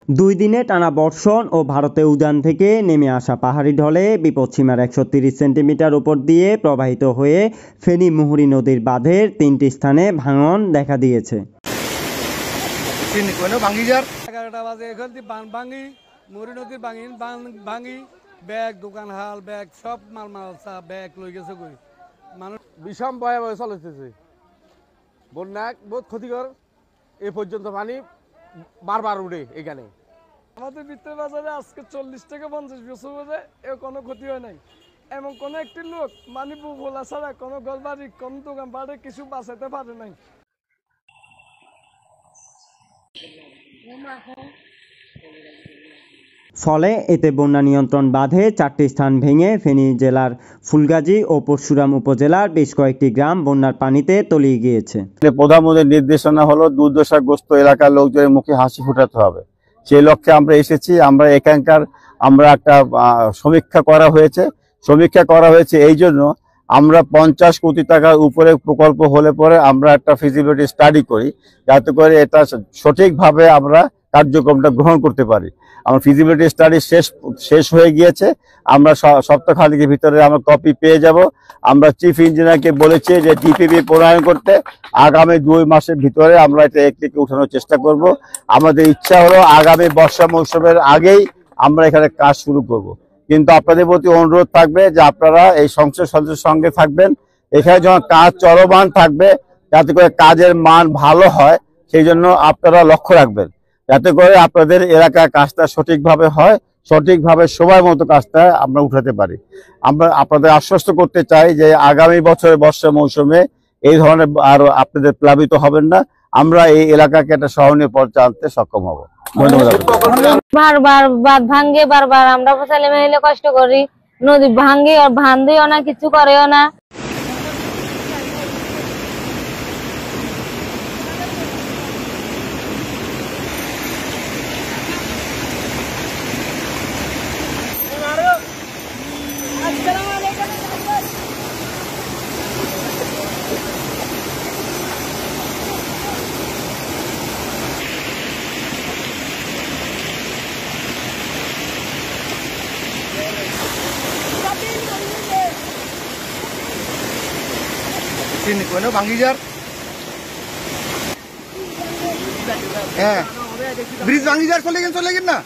2 দিনে টানা বর্ষণ ও ভারতে উজান থেকে নেমে আসা পাহাড়ি ঢলে বিপদসীমার 130 সেন্টিমিটার উপর দিয়ে প্রবাহিত হয়ে ফেনী মুহুরী নদীর বাঁধের 3টি স্থানে ভাঙন দেখা দিয়েছে। 11টা বাজে এখান থেকে ভাঙি মুহুরী নদীর ভাঙি ব্যাগ দোকান হাল ব্যাগ সব মাল ব্যাগ লই গেছে কই মানুষ বিষম ভয়াবহ চলতেছে। বন্যা বহুত ক্ষতিকর। এ পর্যন্ত পানি বারবার উঠে এখানে। আমাদের ভিতরে বাজারে আজকে 40 থেকে 50 বছর ধরে এ কোনো ক্ষতি হয় নাই। এমন কোন একটি লোক মানে ভোলা ছাড়া কোনো ঘরবাড়ি কোন দোকান বাড়ি কিছু বাঁচাতে পারে নাই। ফলে এতে বন্যা নিয়ন্ত্রণ বাঁধে 4টি স্থান ভেঙে ফেনী জেলার ফুলগাজী ও পরশুরাম উপজেলার বেশ কয়েকটি গ্রাম বন্যার পানিতে তলিয়ে গিয়েছে। প্রধানমন্ত্রীর নির্দেশনা হলো দুর্দশাগ্রস্ত এলাকার লোকজনের মুখে হাসি ফোটাতে হবে। সেই লক্ষ্যে আমরা এসেছি। আমরা একটা সমীক্ষা করা হয়েছে এই জন্য আমরা 50 কোটি টাকার উপরে প্রকল্প হলে পরে আমরা একটা ফিজিবিলিটি স্টাডি করি, যাতে করে এটা সঠিকভাবে আমরা কার্যক্রমটা গ্রহণ করতে পারি। আমার ফিজিবিলিটি স্টাডি শেষ হয়ে গিয়েছে। আমরা সপ্তাহখানেকের ভিতরে আমরা কপি পেয়ে যাব। আমরা চিফ ইঞ্জিনিয়ারকে বলেছি যে ডিপিপি প্রণয়ন করতে আগামী 2 মাসের ভিতরে আমরা এটা একটিকে উঠানোর চেষ্টা করব। আমাদের ইচ্ছা হলো আগামী বর্ষা মৌসুমের আগেই আমরা এখানে কাজ শুরু করব। কিন্তু আপনাদের প্রতি অনুরোধ থাকবে যে আপনারা এই সংসদ সদস্যের সঙ্গে থাকবেন। এখানে যখন কাজ চলমান থাকবে, যাতে করে কাজের মান ভালো হয়, সেই জন্য আপনারা লক্ষ্য রাখবেন, যাতে করে আপনাদের এলাকার কাজটা সঠিকভাবে হয়, সঠিকভাবে সময় মতো কাজটা আমরা উঠাতে পারি। আমরা আপনাদের আশ্বস্ত করতে চাই যে আগামী বছরের বর্ষা মৌসুমে এই ধরনের আর আপনাদের প্লাবিত হবেন না। আমরা এই এলাকাকে একটা সহনীয় পর্যায়ে আনতে সক্ষম হব। বারবার বাঁধ ভাঙ্গে, বারবার আমরা ছেলে মেয়ে কষ্ট করি, নদী ভাঙ্গে আর ভান্দিও না, কিছু করেও না। ব্রিজ ভাঙি যার চলে গেন না।